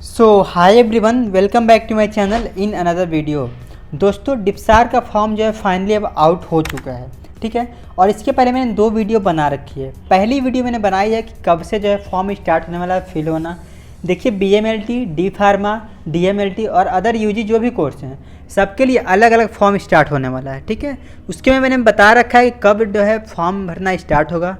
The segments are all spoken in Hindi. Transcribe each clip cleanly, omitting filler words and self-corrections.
So hi everyone, welcome back to my channel in another video. दोस्तों, डिप्सार का फॉर्म जो है फाइनली अब आउट हो चुका है, ठीक है। और इसके पहले मैंने दो वीडियो बना रखी है। पहली वीडियो मैंने बनाई है कि कब से जो है फॉर्म स्टार्ट होने वाला है फिल होना। देखिए, BMLT, डी फार्मा, DMLT और अदर UG जो भी कोर्स हैं सबके लिए अलग अलग फॉर्म स्टार्ट होने वाला है, ठीक है। उसके में मैंने बता रखा है कि कब जो है फॉर्म भरना स्टार्ट होगा,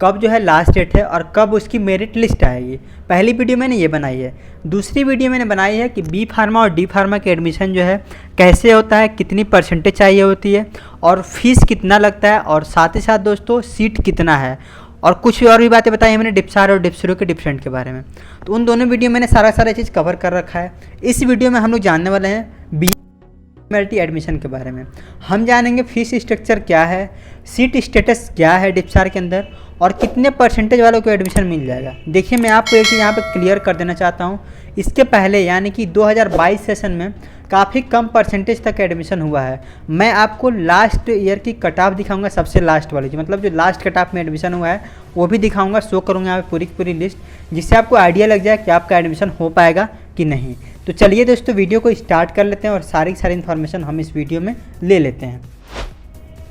कब जो है लास्ट डेट है और कब उसकी मेरिट लिस्ट आएगी। पहली वीडियो मैंने ये बनाई है। दूसरी वीडियो मैंने बनाई है कि बी फार्मा और डी फार्मा के एडमिशन जो है कैसे होता है, कितनी परसेंटेज चाहिए होती है और फीस कितना लगता है, और साथ ही साथ दोस्तों सीट कितना है, और कुछ और भी बातें बताई हैं मैंने डिप्सार और डिप्सरो के डिफरेंट के बारे में। तो उन दोनों वीडियो मैंने सारा चीज़ कवर कर रखा है। इस वीडियो में हम लोग जानने वाले हैं BMLT एडमिशन के बारे में। हम जानेंगे फीस स्ट्रक्चर क्या है, सीट स्टेटस क्या है डिप्सार के अंदर, और कितने परसेंटेज वालों को एडमिशन मिल जाएगा। देखिए, मैं आपको एक चीज़ यहाँ पे क्लियर कर देना चाहता हूँ। इसके पहले यानी कि 2022 सेशन में काफ़ी कम परसेंटेज तक एडमिशन हुआ है। मैं आपको लास्ट ईयर की कट ऑफ दिखाऊंगा, सबसे लास्ट वाली, मतलब जो लास्ट कट ऑफ में एडमिशन हुआ है वो भी दिखाऊंगा, शो करूँगा यहाँ पे पूरी की पूरी लिस्ट, जिससे आपको आइडिया लग जाए कि आपका एडमिशन हो पाएगा कि नहीं। तो चलिए दोस्तों, वीडियो को स्टार्ट कर लेते हैं और सारी इन्फॉर्मेशन हम इस वीडियो में ले लेते हैं।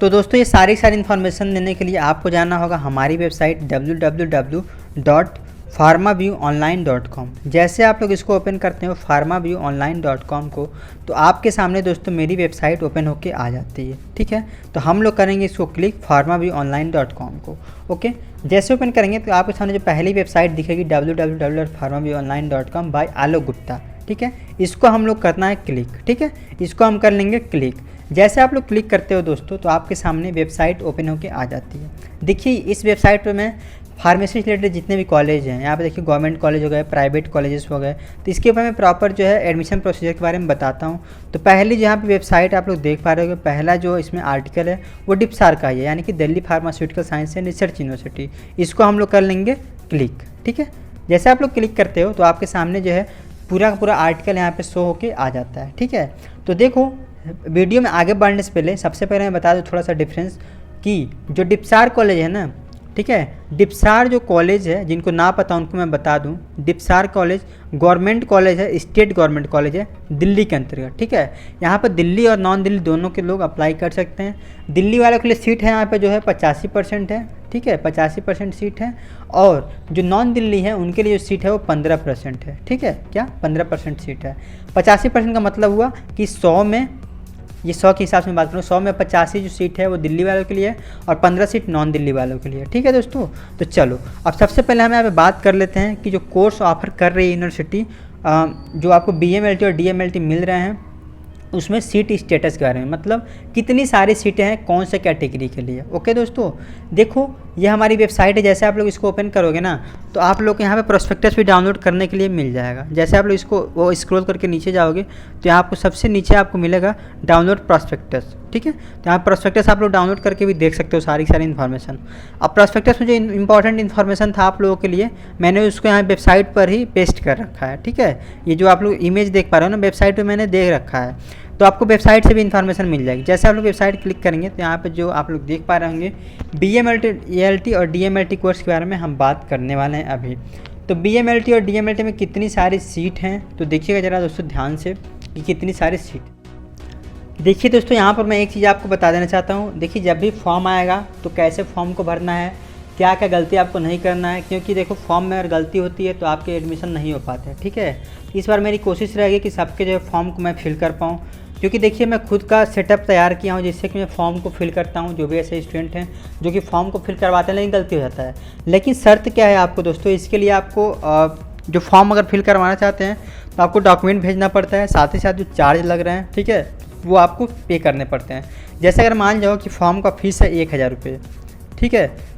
तो दोस्तों, ये सारी इन्फॉर्मेशन लेने के लिए आपको जाना होगा हमारी वेबसाइट www.pharmaviewonline.com। जैसे आप लोग इसको ओपन करते हो pharmaviewonline.com को, तो आपके सामने दोस्तों मेरी वेबसाइट ओपन होके आ जाती है, ठीक है। तो हम लोग करेंगे इसको क्लिक pharmaviewonline.com को, ओके। जैसे ओपन करेंगे तो आपके सामने जो पहली वेबसाइट दिखेगी www.pharmaviewonline.com बाय आलोक गुप्ता, ठीक है। इसको हम लोग करना है क्लिक, ठीक है। इसको हम कर लेंगे क्लिक। जैसे आप लोग क्लिक करते हो दोस्तों, तो आपके सामने वेबसाइट ओपन होके आ जाती है। देखिए, इस वेबसाइट पे मैं फार्मेसी से रिलेटेड जितने भी कॉलेज हैं, यहाँ पे देखिए गवर्नमेंट कॉलेज हो गए, प्राइवेट कॉलेजेस हो गए, तो इसके ऊपर मैं प्रॉपर जो है एडमिशन प्रोसीजर के बारे में बताता हूँ। तो पहली जहाँ पे वेबसाइट आप लोग देख पा रहे हो, पहला जो इसमें आर्टिकल है वो डिप्सार का ही है, यानी कि Delhi pharmaceutical science and research university. इसको हम लोग कर लेंगे क्लिक, ठीक है। जैसे आप लोग क्लिक करते हो तो आपके सामने जो है पूरा का पूरा आर्टिकल यहाँ पे शो होके आ जाता है, ठीक है। तो देखो, वीडियो में आगे बढ़ने से पहले सबसे पहले मैं बता दूं थोड़ा सा डिफरेंस कि जो डिप्सार कॉलेज है ना, ठीक है, डिप्सार जो कॉलेज है, जिनको ना पता उनको मैं बता दूं, डिप्सार कॉलेज गवर्नमेंट कॉलेज है, स्टेट गवर्नमेंट कॉलेज है दिल्ली के अंतर्गत, ठीक है। यहाँ पर दिल्ली और नॉन दिल्ली दोनों के लोग अप्लाई कर सकते हैं। दिल्ली वालों के लिए सीट है यहाँ पे जो है 85% है, ठीक है, 85% सीट है। और जो नॉन दिल्ली है उनके लिए जो सीट है वो 15% है, ठीक है। क्या 15% सीट है? 85% का मतलब हुआ कि 100 में, ये 100 के हिसाब से बात करूँ, 100 में 85 जो सीट है वो दिल्ली वालों के लिए है और 15 सीट नॉन दिल्ली वालों के लिए, ठीक है दोस्तों। तो चलो, अब सबसे पहले हम यहाँ पे बात कर लेते हैं कि जो कोर्स ऑफर कर रही है यूनिवर्सिटी, जो आपको BMLT और DMLT मिल रहे हैं, उसमें सीट स्टेटस के बारे में, मतलब कितनी सारी सीटें हैं कौन से कैटेगरी के लिए। ओके दोस्तों, देखो ये हमारी वेबसाइट है। जैसे आप लोग इसको ओपन करोगे ना, तो आप लोग को यहाँ पे प्रोस्पेक्टस भी डाउनलोड करने के लिए मिल जाएगा। जैसे आप लोग इसको वो स्क्रॉल करके नीचे जाओगे तो यहाँ आपको सबसे नीचे आपको मिलेगा डाउनलोड प्रोस्पेक्टस, ठीक है। तो यहाँ प्रोस्पेक्टस आप लोग डाउनलोड करके भी देख सकते हो सारी इन्फॉर्मेशन। अब प्रोस्पेक्टस में जो इंपॉर्टेंट इन्फॉर्मेशन था आप लोगों के लिए, मैंने उसको यहाँ वेबसाइट पर ही पेस्ट कर रखा है, ठीक है। ये जो आप लोग इमेज देख पा रहे हो ना, वेबसाइट पर मैंने देख रखा है, तो आपको वेबसाइट से भी इन्फॉर्मेशन मिल जाएगी। जैसे आप लोग वेबसाइट क्लिक करेंगे तो यहाँ पे जो आप लोग देख पा रहे होंगे BMLT और DMLT कोर्स के बारे में हम बात करने वाले हैं अभी। तो BMLT और DMLT में कितनी सारी सीट हैं, तो देखिएगा ज़रा दोस्तों ध्यान से कि कितनी सारी सीट। देखिए दोस्तों, यहाँ पर मैं एक चीज़ आपको बता देना चाहता हूँ। देखिए, जब भी फॉर्म आएगा तो कैसे फॉर्म को भरना है, क्या क्या गलती आपको नहीं करना है, क्योंकि देखो फॉर्म में अगर गलती होती है तो आपके एडमिशन नहीं हो पाते हैं, ठीक है। इस बार मेरी कोशिश रहेगी कि सबके जो फॉर्म को मैं फिल कर पाऊँ, क्योंकि देखिए मैं खुद का सेटअप तैयार किया हूँ जिससे कि मैं फॉर्म को फिल करता हूँ। जो भी ऐसे स्टूडेंट हैं जो कि फॉर्म को फिल करवाते हैं लेकिन गलती हो जाता है। लेकिन शर्त क्या है आपको दोस्तों, इसके लिए आपको जो फॉर्म अगर फिल करवाना चाहते हैं तो आपको डॉक्यूमेंट भेजना पड़ता है, साथ ही साथ जो चार्ज लग रहे हैं, ठीक है, वो आपको पे करने पड़ते हैं। जैसे अगर मान जाओ कि फॉर्म का फीस है 1000 रुपये, ठीक है,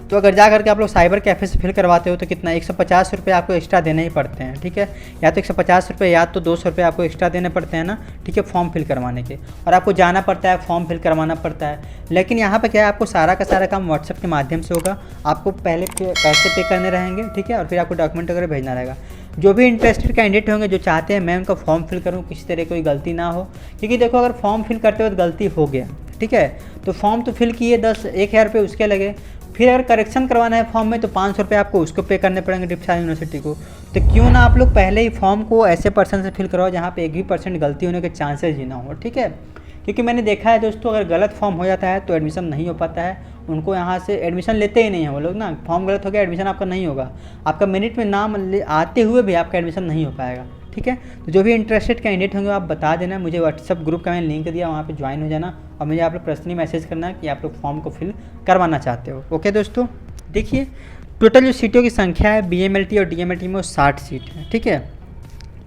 तो अगर जा करके आप लोग साइबर कैफ़े से फिल करवाते हो तो कितना 150 रुपये आपको एक्स्ट्रा देने ही पड़ते हैं, ठीक है। या तो 150 रुपये या तो 200 रुपये आपको एक्स्ट्रा देने पड़ते हैं ना, ठीक है, फॉर्म फिल करवाने के। और आपको जाना पड़ता है, फॉर्म फिल करवाना पड़ता है। लेकिन यहाँ पर क्या है, आपको सारा का सारा काम व्हाट्सएप के माध्यम से होगा। आपको पहले पैसे पे करने रहेंगे, ठीक है, और फिर आपको डॉक्यूमेंट वगैरह भेजना रहेगा। जो भी इंटरेस्टेड कैंडिडेट होंगे जो चाहते हैं मैं उनका फॉर्म फिल करूँ, किसी तरह कोई गलती ना हो, क्योंकि देखो अगर फॉर्म फिल करते वक्त गलती हो गया, ठीक है, तो फॉर्म तो फिल किए 10-1000 रुपये उसके लगे, फिर अगर करेक्शन करवाना है फॉर्म में तो 500 रुपये आपको उसको पे करने पड़ेंगे डिप्सा यूनिवर्सिटी को। तो क्यों ना आप लोग पहले ही फॉर्म को ऐसे पर्सन से फिल करवाओ जहाँ पे 1% गलती होने के चांसेस ही ना हो, ठीक है। क्योंकि मैंने देखा है दोस्तों, अगर गलत फॉर्म हो जाता है तो एडमिशन नहीं हो पाता है, उनको यहाँ से एडमिशन लेते ही नहीं हैं वो लोग ना। फॉर्म गलत हो गया, एडमिशन आपका नहीं होगा, आपका मेरिट में नाम आते हुए भी आपका एडमिशन नहीं हो पाएगा, ठीक है। तो जो भी इंटरेस्टेड कैंडिडेट होंगे आप बता देना, मुझे व्हाट्सअप ग्रुप का मैंने लिंक दिया, वहाँ पे ज्वाइन हो जाना और मुझे आप लोग पर्सनली मैसेज करना कि आप लोग फॉर्म को फिल करवाना चाहते हो। ओके दोस्तों, देखिए टोटल जो सीटों की संख्या है BMLT और DMLT में वो 60 सीट है, ठीक है।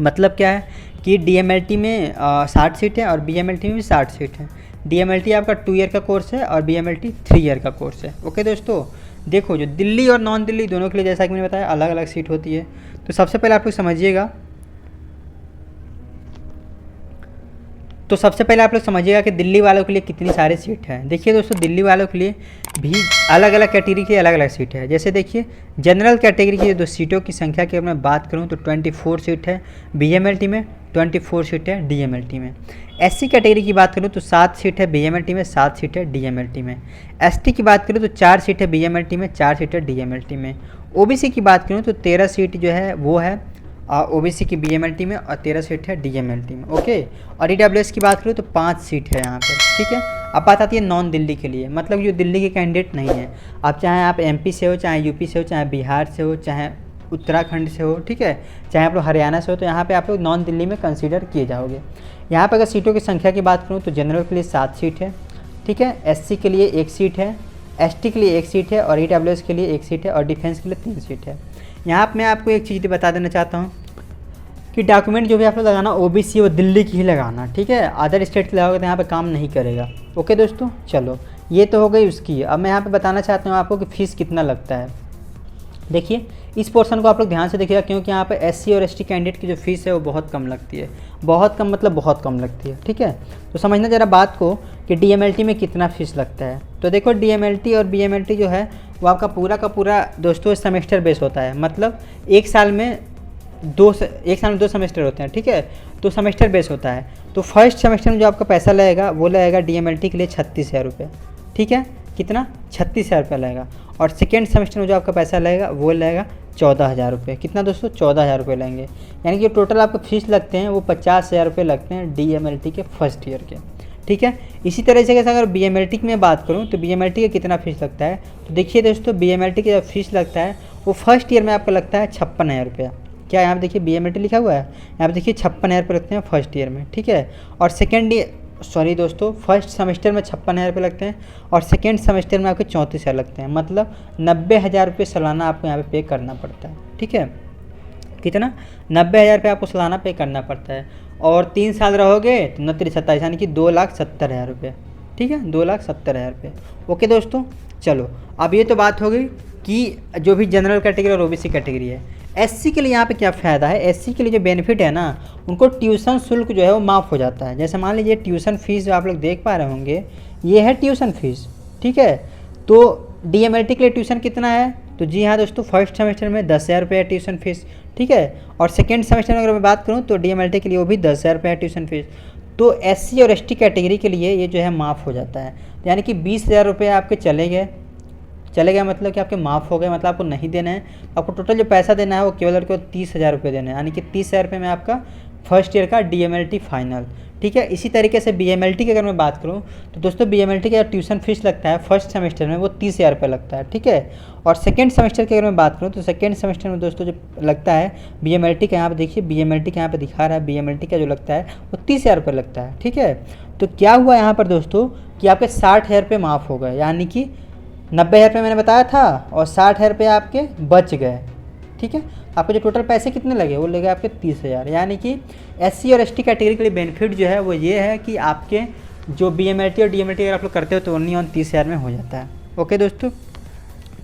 मतलब क्या है कि DMLT में 60 सीट है और BMLT में भी 60 सीट है। DMLT आपका 2 ईयर का कोर्स है और BMLT 3 ईयर का कोर्स है। ओके दोस्तों, देखो जो दिल्ली और नॉन दिल्ली दोनों के लिए जैसा कि मैंने बताया अलग अलग सीट होती है। तो सबसे पहले आप लोग समझिएगा, कि दिल्ली वालों के लिए कितनी सारी सीट है। देखिए दोस्तों, दिल्ली वालों के लिए भी अलग अलग कैटेगरी की अलग अलग सीट है। जैसे देखिए जनरल कैटेगरी की जो सीटों की संख्या की अगर मैं बात करूं तो 24 सीट है BMLT में, 24 सीट है DMLT में। SC कैटेगरी की बात करूं तो 7 सीट है BMLT में, 7 सीट है DMLT में। ST की बात करूं तो 4 सीट है BMLT में, 4 सीट है DMLT में। OBC की बात करूं तो 13 सीट जो है वो है OBC की BMLT में और 13 सीट है DMLT में। ओके, और EWS की बात करूँ तो 5 सीट है यहाँ पर, ठीक है। अब बात आती है नॉन दिल्ली के लिए, मतलब जो दिल्ली के कैंडिडेट नहीं है, आप चाहे आप MP से हो, चाहे UP से हो, चाहे बिहार से हो, चाहे उत्तराखंड से हो, ठीक है, चाहे आप लोग हरियाणा से हो, तो यहाँ पे आप लोग नॉन दिल्ली में कंसीडर किए जाओगे। यहाँ पर अगर सीटों की संख्या की बात करूँ तो जनरल के लिए 7 सीट है, ठीक है। SC के लिए 1 सीट है, ST के लिए 1 सीट है और EWS के लिए 1 सीट है और डिफेंस के लिए 3 सीट है। यहाँ पर मैं आपको एक चीज़ बता देना चाहता हूँ कि डॉक्यूमेंट जो भी आप लोग लगाना OBC वो दिल्ली की ही लगाना, ठीक है। अदर स्टेट के लगाओगे तो यहाँ पे काम नहीं करेगा। ओके दोस्तों, चलो ये तो हो गई उसकी। अब मैं यहाँ पे बताना चाहता हूँ आपको कि फ़ीस कितना लगता है। देखिए इस पोर्शन को आप लोग ध्यान से देखिएगा, क्योंकि यहाँ पे SC और ST कैंडिडेट की जो फ़ीस है वो बहुत कम लगती है, बहुत कम मतलब बहुत कम लगती है, ठीक है। तो समझना ज़रा बात को कि DMLT में कितना फ़ीस लगता है। तो देखो DMLT और BMLT जो है वो आपका पूरा का पूरा दोस्तों सेमेस्टर बेस होता है, मतलब एक साल में 2 सेमेस्टर होते हैं, ठीक है। तो सेमेस्टर बेस होता है। तो फर्स्ट सेमेस्टर में जो आपका पैसा लगेगा वो लगेगा DMLT के लिए 36,000 रुपये, ठीक है। कितना? 36,000 रुपये लगेगा। और सेकेंड सेमेस्टर में जो आपका पैसा लगेगा वो लगेगा 14,000 रुपये। कितना दोस्तों? 14,000 रुपये लगेंगे। यानी कि टोटल आपको फीस लगते हैं वो 50,000 रुपये लगते हैं DMLT के फर्स्ट ईयर के, ठीक है। इसी तरह से अगर BMLT की मैं बात करूँ तो BMLT का कितना फीस लगता है, तो देखिए दोस्तों BMLT का जो फीस लगता है वो फर्स्ट ईयर में आपका लगता है 56,000 रुपया। क्या यहाँ पे देखिए BMLT लिखा हुआ है, यहाँ पे देखिए 56,000 रुपये लगते हैं फर्स्ट ईयर में, ठीक है। और फर्स्ट सेमेस्टर में 56,000 रुपये लगते हैं और सेकेंड सेमेस्टर में आपके 34,000 लगते हैं, मतलब 90,000 रुपये सालाना आपको यहाँ पे पे करना पड़ता है, ठीक है। कितना? 90,000 रुपये आपको सालाना पे करना पड़ता है। और 3 साल रहोगे तो 29,27 यानी कि 2,70,000 रुपये, ठीक है, 2,70,000 रुपये। ओके दोस्तों, चलो अब ये तो बात हो गई कि जो भी जनरल कैटेगरी और OBC कैटेगरी है। SC के लिए यहाँ पे क्या फ़ायदा है, SC के लिए जो बेनिफिट है ना, उनको ट्यूशन शुल्क जो है वो माफ़ हो जाता है। जैसे मान लीजिए ट्यूशन फीस जो आप लोग देख पा रहे होंगे, ये है ट्यूशन फीस, ठीक है। तो DMLT के लिए ट्यूशन कितना है, तो जी हाँ दोस्तों, फर्स्ट सेमेस्टर में 10,000 रुपये है ट्यूशन फीस, ठीक है। और सेकेंड सेमेस्टर में अगर मैं बात करूँ तो DMLT के लिए वो भी 10,000 रुपये है ट्यूशन फीस। तो SC और ST कैटेगरी के लिए ये जो है माफ़ हो जाता है, यानी कि 20,000 रुपये आपके चले गए, मतलब कि आपके माफ़ हो गए, मतलब आपको नहीं देना है। आपको टोटल जो पैसा देना है वो केवल और केवल 30,000 रुपये देना है, यानी कि 30,000 रुपये में आपका फर्स्ट ईयर का DMLT फाइनल, ठीक है। इसी तरीके से BMLT की अगर मैं बात करूँ तो दोस्तों BMLT का ट्यूशन फीस लगता है फर्स्ट सेमेस्टर में वो 30,000 रुपये लगता है, ठीक है। और सेकेंड सेमेस्टर की अगर मैं बात करूँ तो सेकेंड सेमेस्टर में दोस्तों जो लगता है BMLT का, यहाँ पे देखिए BMLT का यहाँ पे दिखा रहा है, BMLT का जो लगता है वो 30,000 रुपये लगता है, ठीक है। तो क्या हुआ यहाँ पर दोस्तों कि आपके 60,000 रुपये माफ़ हो गए, यानी कि 90,000 रुपये मैंने बताया था और 60,000 रुपये आपके बच गए, ठीक है। आपके जो टोटल पैसे कितने लगे वो लगे आपके 30,000। यानी कि SC और ST कैटेगरी के लिए बेनिफिट जो है वो ये है कि आपके जो BMLT और DMLT अगर आप लोग करते हो तो ओनली ऑन 30,000 में हो जाता है। ओके दोस्तों,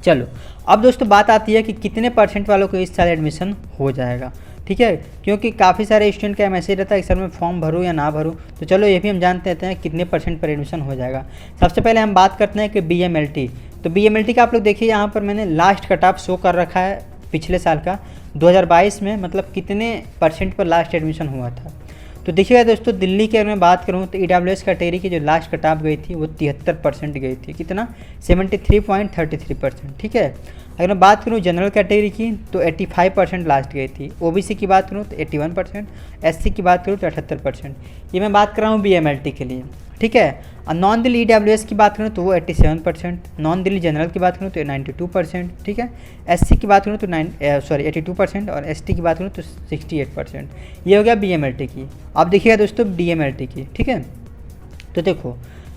चलो अब दोस्तों बात आती है कि कितने % वालों को इस साल एडमिशन हो जाएगा, ठीक है। क्योंकि काफ़ी सारे स्टूडेंट का मैसेज रहता है कि सर मैं फॉर्म भरूँ या ना भरूँ, तो चलो ये भी हम जानते हैं कितने % पर एडमिशन हो जाएगा। सबसे पहले हम बात करते हैं कि BMLT, तो BMLT का आप लोग देखिए यहाँ पर मैंने लास्ट कट ऑफ शो कर रखा है पिछले साल का 2022 में, मतलब कितने % पर लास्ट एडमिशन हुआ था। तो देखिएगा दोस्तों, दिल्ली की अगर मैं बात करूँ तो EWS कैटेगरी की जो लास्ट कट ऑफ गई थी वो 73% गई थी। कितना? 73.33%। ठीक है। अगर मैं बात करूँ जनरल कैटेगरी की तो 85% लास्ट गई थी। OBC की बात करूँ तो 81%, SC की बात करूँ तो 78%। ये मैं बात कर रहा हूँ BMLT के लिए। ठीक है। और नॉन दिल्ली EWS की बात करूँ तो वो 87%, नॉन दिल्ली जनरल की बात करूँ तो 92%। ठीक है। SC की बात करूँ तो 82% और ST की बात करूँ तो 68%। ये हो गया BMLT की। अब देखिएगा दोस्तों DMLT की। ठीक है। तो देखो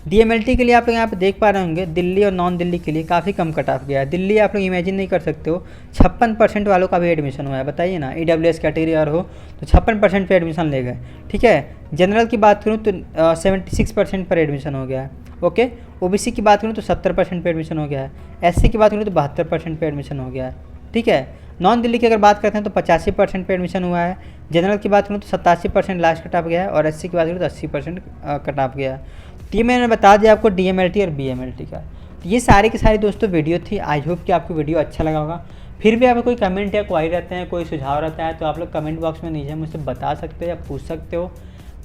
DMLT के लिए आप लोग यहाँ पे देख पा रहे होंगे, दिल्ली और नॉन दिल्ली के लिए काफ़ी कम कट ऑफ गया है। दिल्ली आप लोग इमेजिन नहीं कर सकते हो, 56% वालों का भी एडमिशन हुआ है। बताइए ना, EWS कैटेगरी और हो तो 56% पे एडमिशन ले गए। ठीक है। जनरल की बात करूँ तो 76% पर एडमिशन हो गया है। ओके। OBC की बात करूँ तो 70% पे एडमिशन हो गया है। SC की बात करूँ तो 72% पे एडमिशन हो गया है। ठीक है। नॉन दिल्ली की अगर बात करते हैं तो 85% पे एडमिशन हुआ है। जनरल की बात करूँ तो 87% लास्ट कट ऑफ गया है और SC की बात करूँ तो 80% कट ऑफ गया है। तो ये मैंने बता दिया आपको DMLT और BMLT का। तो ये सारी की सारी दोस्तों वीडियो थी। आई होप कि आपको वीडियो अच्छा लगा होगा। फिर भी आपको कोई कमेंट या क्वारी रहते हैं, कोई सुझाव रहता है तो आप लोग कमेंट बॉक्स में नीचे मुझसे बता सकते हो या पूछ सकते हो।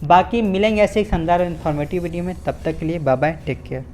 बाकी मिलेंगे ऐसे एक शानदार इन्फॉर्मेटिव वीडियो में। तब तक के लिए बाय बाय, टेक केयर।